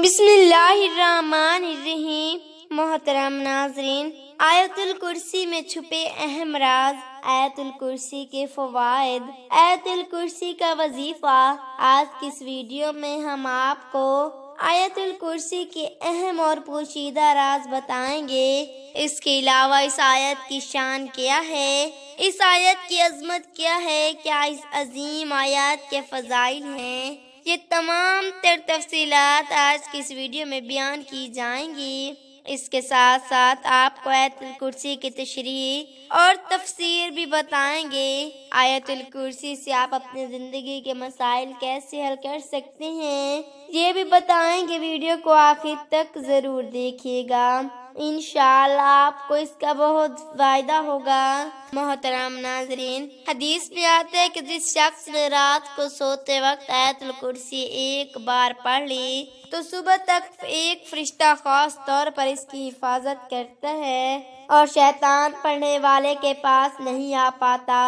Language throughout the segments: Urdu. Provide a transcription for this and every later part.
بسم اللہ الرحمن الرحیم۔ محترم ناظرین، آیت الکرسی میں چھپے اہم راز، آیت الکرسی کے فوائد، آیت الکرسی کا وظیفہ۔ آج کی اس ویڈیو میں ہم آپ کو آیت الکرسی کے اہم اور پوشیدہ راز بتائیں گے۔ اس کے علاوہ اس آیت کی شان کیا ہے، اس آیت کی عظمت کیا ہے، کیا اس عظیم آیت کے فضائل ہیں، یہ تمام تر تفصیلات آج کی اس ویڈیو میں بیان کی جائیں گی۔ اس کے ساتھ ساتھ آپ کو آیت الکرسی کی تشریح اور تفسیر بھی بتائیں گے۔ آیت الکرسی سے آپ اپنی زندگی کے مسائل کیسے حل کر سکتے ہیں، یہ بھی بتائیں گے۔ ویڈیو کو آخر تک ضرور دیکھیے گا، انشاءاللہ آپ کو اس کا بہت فائدہ ہوگا۔ محترم ناظرین، حدیث میں آتا ہے کہ جس شخص نے رات کو سوتے وقت آیت الکرسی ایک بار پڑھ لی تو صبح تک ایک فرشتہ خاص طور پر اس کی حفاظت کرتا ہے اور شیطان پڑھنے والے کے پاس نہیں آ پاتا۔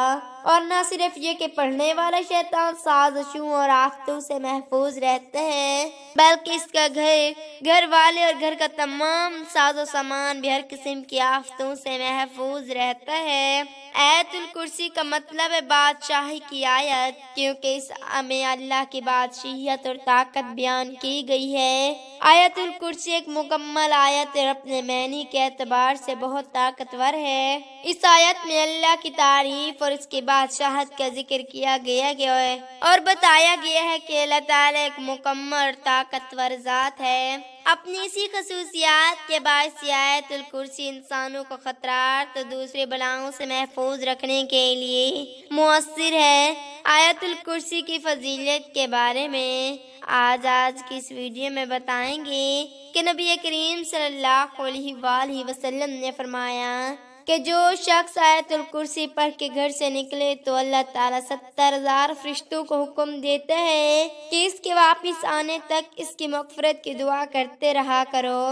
اور نہ صرف یہ کہ پڑھنے والا شیطان سازشوں اور آفتوں سے محفوظ رہتا ہے، بلکہ اس کا گھر والے اور گھر کا تمام ساز و سامان بھی ہر قسم کی آفتوں سے محفوظ رہتا ہے۔ آیت الکرسی کا مطلب ہے بادشاہی کی آیت، کیونکہ اس میں اللہ کی بادشاہیت اور طاقت بیان کی گئی ہے۔ آیت الکرسی ایک مکمل آیت اور اپنے معنی کے اعتبار سے بہت طاقتور ہے۔ اس آیت میں اللہ کی تعریف اور اس کی بادشاہت کا ذکر کیا گیا ہے اور بتایا گیا ہے کہ اللہ تعالیٰ ایک مکمل اور طاقتور ذات ہے۔ اپنی اسی خصوصیات کے باعث آیت الکرسی انسانوں کو خطرات اور دوسرے بلاؤں سے محفوظ رکھنے کے لیے مؤثر ہے۔ آیت الکرسی کی فضیلت کے بارے میں آج کی اس ویڈیو میں بتائیں گے کہ نبی کریم صلی اللہ علیہ وآلہ وسلم نے فرمایا کہ جو شخص آیت الکرسی پڑھ کے گھر سے نکلے تو اللہ تعالیٰ 70,000 فرشتوں کو حکم دیتا ہے کہ اس کے واپس آنے تک اس کی مغفرت کی دعا کرتے رہا کرو۔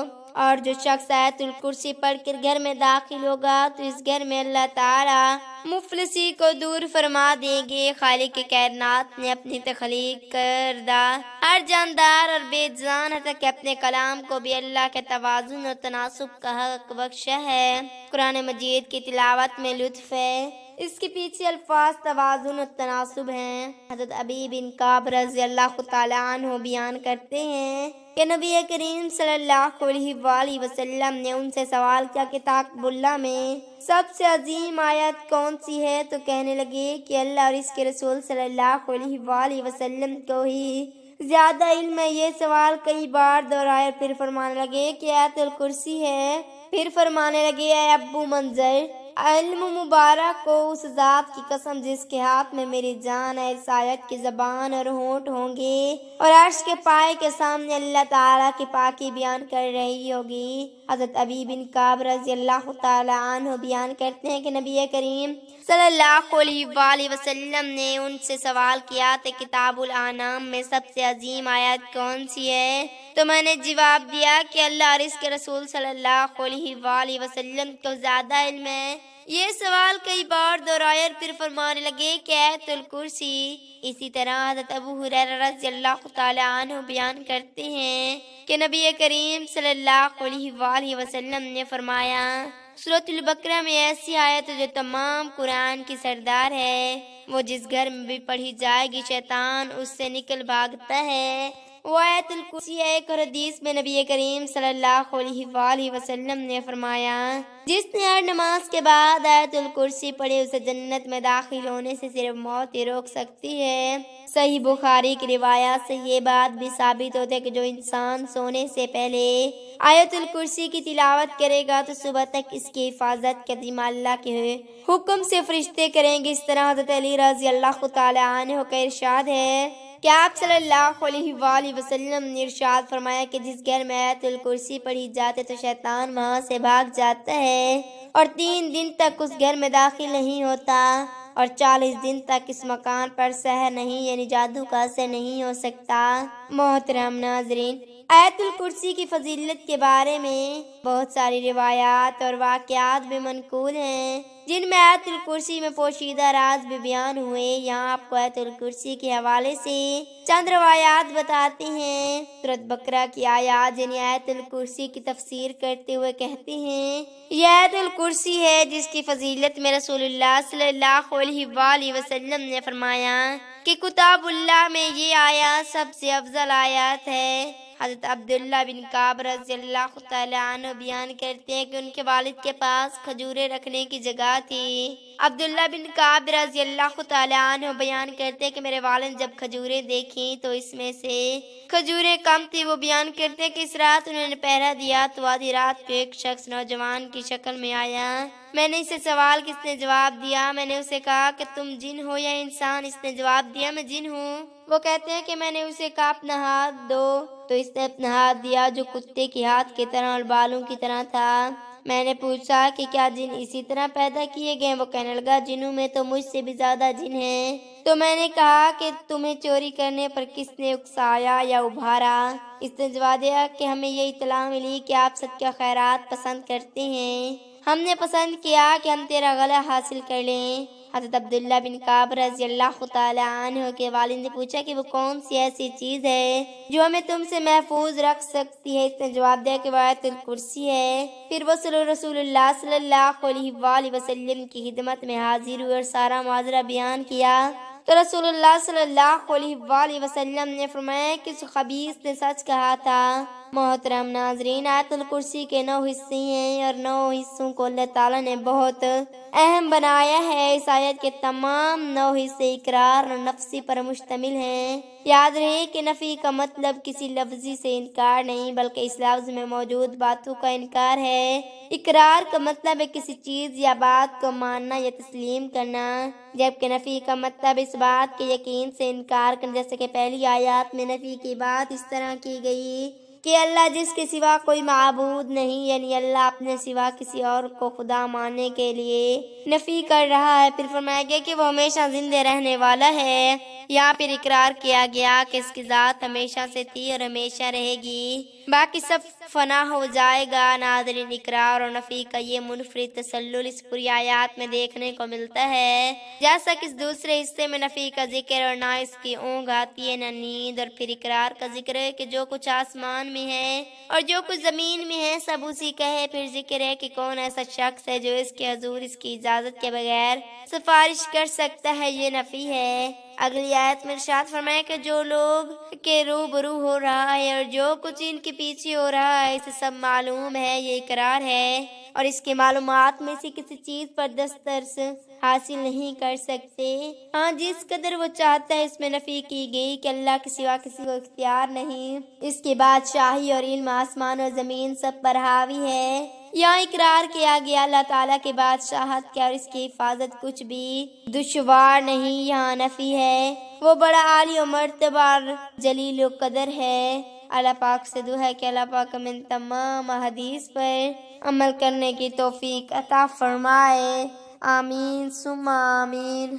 اور جو شخص آیت الکرسی پڑھ کر گھر میں داخل ہوگا تو اس گھر میں اللہ تعالیٰ مفلسی کو دور فرما دیں گے۔ خالق کائنات نے اپنی تخلیق کردہ ہر جاندار اور بے جان حتیٰ کہ اپنے کلام کو بھی اللہ کے توازن اور تناسب کا حق بخشا ہے۔ قرآن مجید کی تلاوت میں لطف ہے، اس کے پیچھے الفاظ توازن اور تناسب ہیں۔ حضرت ابی بن کعب رضی اللہ تعالیٰ عنہ بیان کرتے ہیں کہ نبی کریم صلی اللہ علیہ وآلہ وسلم نے ان سے سوال کیا کہ تعاقب اللہ میں سب سے عظیم آیت کون سی ہے؟ تو کہنے لگے کہ اللہ اور اس کے رسول صلی اللہ علیہ وآلہ وسلم کو ہی زیادہ علم ہے۔ یہ سوال کئی بار دہرایا، پھر فرمانے لگے کہ آیت الکرسی ہے۔ پھر فرمانے لگے اے ابو منذر، علم مبارک کو اس ذات کی قسم جس کے ہاتھ میں میری جان ہے، اس آیت کی زبان اور ہونٹ ہوں گے اور عرش کے پائے کے سامنے اللہ تعالیٰ کی پاکی بیان کر رہی ہوگی۔ حضرت ابی بن کعب رضی اللہ تعالیٰ عنہ بیان کرتے ہیں کہ نبی کریم صلی اللہ علیہ وآلہ وسلم نے ان سے سوال کیا کہ کتاب الانعام میں سب سے عظیم آیت کون سی ہے؟ تو میں نے جواب دیا کہ اللہ اور اس کے رسول صلی اللہ علیہ وآلہ وسلم کو زیادہ علم ہے۔ یہ سوال کئی بار دہرایا، پھر فرمانے لگے کہ آیت الکرسی۔ اسی طرح حضرت ابو ہریرہ رضی اللہ تعالیٰ عنہ بیان کرتے ہیں کہ نبی کریم صلی اللہ علیہ وآلہ وسلم نے فرمایا سورۃ البقرہ میں ایسی آیت جو تمام قرآن کی سردار ہے، وہ جس گھر میں بھی پڑھی جائے گی شیطان اس سے نکل بھاگتا ہے، وہ آیت الکرسی ہے۔ ایک اور حدیث میں نبی کریم صلی اللہ علیہ وآلہ وسلم نے فرمایا جس نے ہر نماز کے بعد آیت الکرسی پڑھی اسے جنت میں داخل ہونے سے صرف موت ہی روک سکتی ہے۔ صحیح بخاری کی روایات سے یہ بات بھی ثابت ہوتی ہے کہ جو انسان سونے سے پہلے آیت الکرسی کی تلاوت کرے گا تو صبح تک اس کی حفاظت کا ذمہ اللہ کے حکم سے فرشتے کریں گے۔ اس طرح حضرت علی رضی اللہ تعالیٰ عنہ کا ارشاد ہے کہ آپ صلی اللہ علیہ وآلہ وسلم نے ارشاد فرمایا کہ جس گھر میں آیت الکرسی پڑھی جاتے تو شیطان وہاں سے بھاگ جاتا ہے اور 3 دن تک اس گھر میں داخل نہیں ہوتا اور 40 دن تک اس مکان پر سحر نہیں یعنی جادو کا اثر نہیں ہو سکتا۔ محترم ناظرین، آیت الکرسی کی فضیلت کے بارے میں بہت ساری روایات اور واقعات بھی منقول ہیں جن میں آیت الکرسی میں پوشیدہ راز بھی بیان ہوئے۔ یہاں آپ کو آیت الکرسی کے حوالے سے چند روایات بتاتے ہیں۔ سورۃ بقرہ کی آیات یعنی آیت الکرسی کی تفسیر کرتے ہوئے کہتے ہیں، یہ آیت الکرسی ہے جس کی فضیلت میں رسول اللہ صلی اللہ علیہ وآلہ وسلم نے فرمایا کہ کتاب اللہ میں یہ آیات سب سے افضل آیات ہے۔ حضرت عبداللہ بن کعب رضی اللہ تعالیٰ عنہ بیان کرتے ہیں کہ ان کے والد کے پاس کھجوریں رکھنے کی جگہ تھی۔ عبداللہ بن کعب رضی اللہ تعالیٰ عنہ بیان کرتے ہیں کہ میرے والد جب کھجوریں دیکھیں تو اس میں سے کھجوریں کم تھی۔ وہ بیان کرتے ہیں کہ اس رات انہوں نے پہرا دیا تو آدھی رات کو ایک شخص نوجوان کی شکل میں آیا۔ میں نے اسے سوال کہ اس نے جواب دیا، میں نے اسے کہا کہ تم جن ہو یا انسان؟ اس نے جواب دیا میں جن ہوں۔ وہ کہتے ہیں کہ میں نے اسے کہا اپنا ہاتھ دو تو اس نے اپنا ہاتھ دیا جو کتے کے ہاتھ کی طرح اور بالوں کی طرح تھا۔ میں نے پوچھا کہ کیا جن اسی طرح پیدا کیے گئے؟ وہ کہنے لگا جنوں میں تو مجھ سے بھی زیادہ جن ہیں۔ تو میں نے کہا کہ تمہیں چوری کرنے پر کس نے اکسایا یا ابھارا؟ اس نے جواب دیا کہ ہمیں یہ اطلاع ملی کہ آپ صدقہ خیرات پسند کرتے ہیں، ہم نے پسند کیا کہ ہم تیرا گلہ حاصل کر لیں۔ حضرت عبداللہ بن کعب رضی اللہ تعالیٰ عنہ کے والد نے پوچھا کہ وہ کون سی ایسی چیز ہے جو ہمیں تم سے محفوظ رکھ سکتی ہے؟ اس نے جواب دیا کہ وہ آیت الکرسی ہے۔ پھر وہ رسول اللہ صلی اللہ علیہ وآلہ وسلم کی خدمت میں حاضر ہوئے اور سارا ماجرا بیان کیا تو رسول اللہ صلی اللہ علیہ وآلہ وسلم نے فرمایا کہ اس خبیث نے سچ کہا تھا۔ محترم ناظرین، آیت الکرسی کے 9 حصے ہیں اور 9 حصوں کو اللہ تعالیٰ نے بہت اہم بنایا ہے۔ اس آیت کے تمام 9 حصے اقرار اور نفسی پر مشتمل ہیں۔ یاد رہے کہ نفی کا مطلب کسی لفظی سے انکار نہیں بلکہ اس لفظ میں موجود باتوں کا انکار ہے۔ اقرار کا مطلب ہے کسی چیز یا بات کو ماننا یا تسلیم کرنا، جبکہ نفی کا مطلب اس بات کے یقین سے انکار کرنا، جیسے کہ پہلی آیات میں نفی کی بات اس طرح کی گئی کہ اللہ جس کے سوا کوئی معبود نہیں، یعنی اللہ اپنے سوا کسی اور کو خدا ماننے کے لیے نفی کر رہا ہے۔ پھر فرمایا گیا کہ وہ ہمیشہ زندہ رہنے والا ہے۔ یہاں پھر اقرار کیا گیا کہ اس کی ذات ہمیشہ سے تھی اور ہمیشہ رہے گی، باقی سب فنا ہو جائے گا۔ ناظرین، اقرار اور نفی کا یہ منفرد تسلسل اس پوری آیات میں دیکھنے کو ملتا ہے، جیسا کہ اس دوسرے حصے میں نفی کا ذکر اور نہ اس کی اونگ آتی ہے نہ نیند، اور پھر اقرار کا ذکر ہے کہ جو کچھ آسمان میں ہے اور جو کچھ زمین میں ہے سب اسی کا ہے۔ پھر ذکر ہے کہ کون ایسا شخص ہے جو اس کے حضور اس کی اجازت کے بغیر سفارش کر سکتا ہے، یہ نفی ہے۔ اگلی آیت میں ارشاد فرمایا کہ جو لوگ کے روبرو ہو رہا ہے اور جو کچھ ان کے پیچھے ہو رہا ہے اسے سب معلوم ہے، یہ اقرار ہے، اور اس کی معلومات میں سے کسی چیز پر دسترس حاصل نہیں کر سکتے۔ ہاں، جس قدر وہ چاہتا ہے اس میں نفی کی گئی کہ اللہ کے سوا کسی کو اختیار نہیں، اس کی بادشاہی اور علم آسمان اور زمین سب پر حاوی ہے۔ یہاں اقرار کیا گیا اللہ تعالیٰ کے بادشاہت کیا اور اس کی حفاظت کچھ بھی دشوار نہیں۔ یہاں نفی ہے، وہ بڑا عالی و مرتبہ اور جلیل و قدر ہے۔ اللہ پاک سے دعا ہے کہ اللہ پاک ہمیں تمام حدیث پر عمل کرنے کی توفیق عطا فرمائے۔ آمین ثم آمین۔